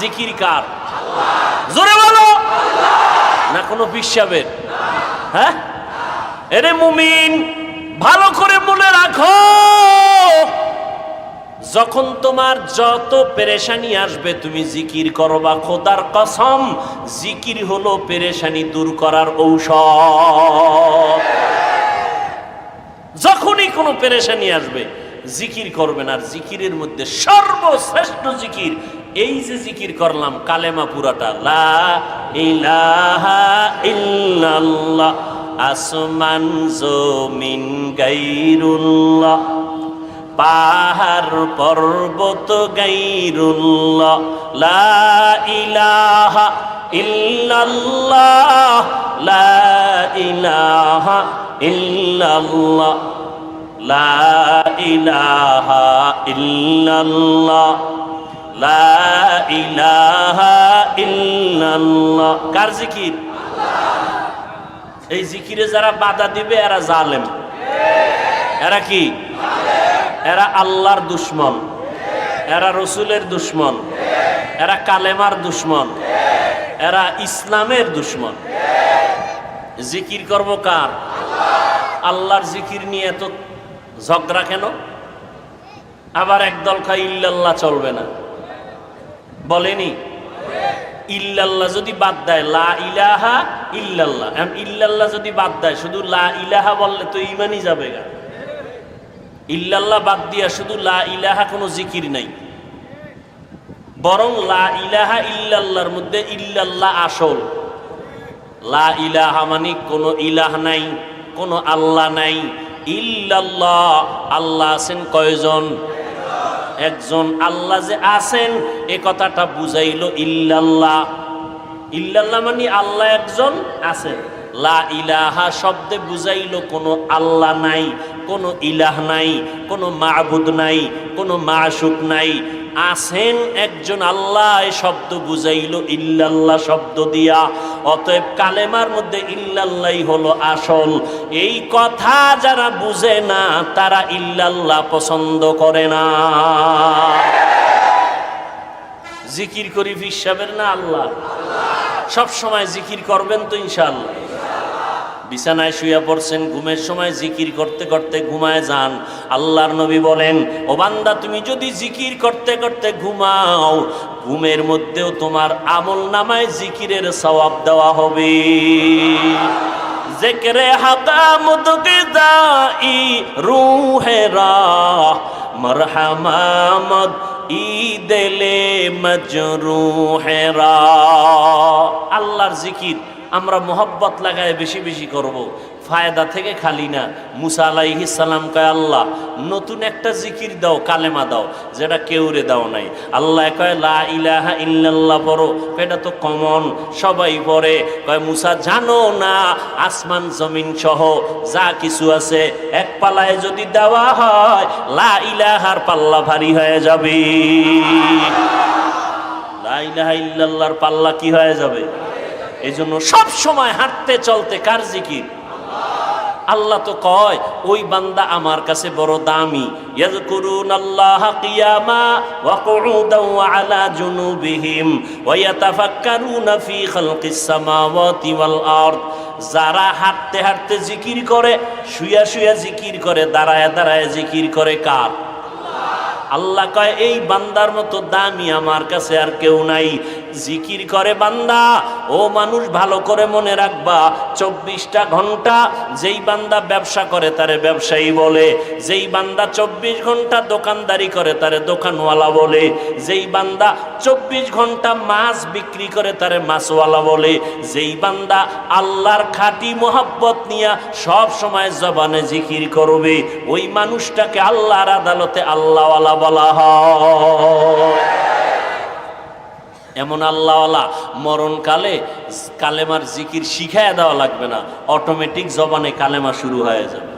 জিকির কার? জোরে বলো। না কোনো পিসাবের? হ্যাঁ, এরে মুমিন ভালো করে মনে রাখো, যখন তোমার যত পেরেশানি আসবে তুমি জিকির করবা। খোদার কসম, জিকির হলো পেরেশানি দূর করার ঔষধ। যখনই কোনো পেরেশানি আসবে জিকির করবেন। আর জিকিরের মধ্যে সর্বশ্রেষ্ঠ জিকির এই যে জিকির করলাম, কালেমা পুরাটা, লা ইলাহা ইল্লাল্লাহ, আসমান জমিন গায়রুল্লাহ, পাহাড় পর্বত গায়রুল্লাহ, লা ইলাহা ইল্লাল্লাহ, লা ইলাহা ইল্লাল্লাহ, লা ইলাহা ইল্লাল্লাহ, লা ইলাহা ইল্লাল্লাহ। কার জিকির? এই জিকিরে যারা বাধা দিবে এরা জালেম। এরা কি? এরা আল্লাহর দুশ্মন, এরা রসুলের দুশ্মন, এরা কালেমার দুশ্মন, এরা ইসলামের দুশ্মন। জিকির করব কার? আল্লাহর জিকির নিয়ে এত ঝগড়া কেন? আবার একদল কয় ইল্লাল্লাহ চলবে না। বলেনি ইল্লাল্লাহ যদি বাদ দেয়, লা ইলাহা ইল্লাল্লাহ, ইল্লাল্লাহ যদি বাদ দেয়, শুধু লা ইলাহা বললে তো ঈমানই যাবে গা। ইল্লাল্লাহ বাদ দিয়া শুধু লা ইলাহা কোনো জিকির নাই, বরং লা ইলাহা ইল্লাল্লাহর মধ্যে ইল্লাল্লাহ আসল। লা ইলাহা মানে কোনো ইলাহ নাই, কোনো আল্লাহ নাই। ইল্লাল্লাহ, আল্লাহ আছেন কয়জন? একজন। আল্লাহ যে আছেন এ কথাটা বুঝাইলো ইল্লাল্লাহ। ইল্লাল্লাহ মানে আল্লাহ একজন আছেন। লা ইলাহা শব্দে বুঝাইলো কোনো আল্লাহ নাই, কোনো ইলাহ নাই, কোনো মাবুদ নাই, কোনো মাশুক নাই, আছেন একজন আল্লাহ। এই শব্দ বুঝাইলো ইল্লাল্লাহ শব্দ দিয়া। অতএব কালেমার মধ্যে ইল্লাল্লাহই হলো আসল। এই কথা যারা বুঝে না তারা ইল্লাল্লাহ পছন্দ করে না। জিকির করি ফিসাবের না আল্লাহ? সব সময় জিকির করবেন তো ইনশাআল্লাহ। বিছানায় শুয়ে পড়ছেন, ঘুমের সময় জিকির করতে করতে ঘুমায় যান। আল্লাহর নবী বলেন, ও বান্দা তুমি যদি জিকির করতে করতে ঘুমাও, ঘুমের মধ্যেও তোমার আমল নামায় জিকিরের সওয়াব দেওয়া হবে। জিকরে হাকামত গিদাই রূহে রাহ, মারহামামত ঈদেলে মজরুহে রাহ। আল্লাহর জিকির আমরা মোহব্বত লাগায় বেশি বেশি করব, ফায়দা থেকে খালি না। মুসা আলাইহিস সালাম কয়, আল্লাহ নতুন একটা জিকির দাও, কালেমা দাও, যেটা কেউরে দাও নাই। আল্লাহ কয় লা ইলাহা ইল্লাল্লাহ পড়ো। এটা তো কমন, সবাই পড়ে। কয় মুসা জানো না আসমান জমিন সহ যা কিছু আছে এক পাল্লায় যদি দেওয়া হয় লা ইলাহার পাল্লা ভারী হয়ে যাবে। লা ইলাহা ইল্লাল্লাহর পাল্লা কি হয়ে যাবে? এই জন্য সব সময় হাঁটতে চলতে কার জিকির? আল্লাহ তো কয় ওই বান্দা আমার কাছে বড় দামি। ইয়াযকুরুনাল্লাহা কিয়ামা ওয়া কুউদান ওয়া আলা জুনুবিহিম ওয়া ইয়াতাফাক্কারুনা ফি খালকিস সামাওয়াতি ওয়াল আরদ। যারা হাঁটতে হাঁটতে জিকির করে, শুয়া শুয়া জিকির করে, দাঁড়ায় দাঁড়ায় জিকির করে কার? আল্লাহ কয় এই বান্দার মতো দামি আমার কাছে আর কেউ নাই। জিকির করে বান্দা। ও মানুষ ভালো করে মনে রাখবা, 24টা ঘন্টা যেই বান্দা ব্যবসা করে তারে ব্যবসায়ী বলে, যেই বান্দা 24 ঘন্টা দোকানদারি করে তারে দোকানওয়ালা বলে, যেই বান্দা 24 ঘন্টা মাছ বিক্রি করে তারে মাছওয়ালা বলে, যেই বান্দা আল্লাহর খাঁটি মোহাব্বত নিয়া সব সময় জবানে জিকির করবে ওই মানুষটাকে আল্লাহর আদালতে আল্লাহওয়ালা বলা হয়। এমন আল্লাহওয়ালা মরণকালে কালেমার জিকির শিখায় দেওয়া লাগবে না, অটোমেটিক জবানে কালেমা শুরু হয়ে যাবে।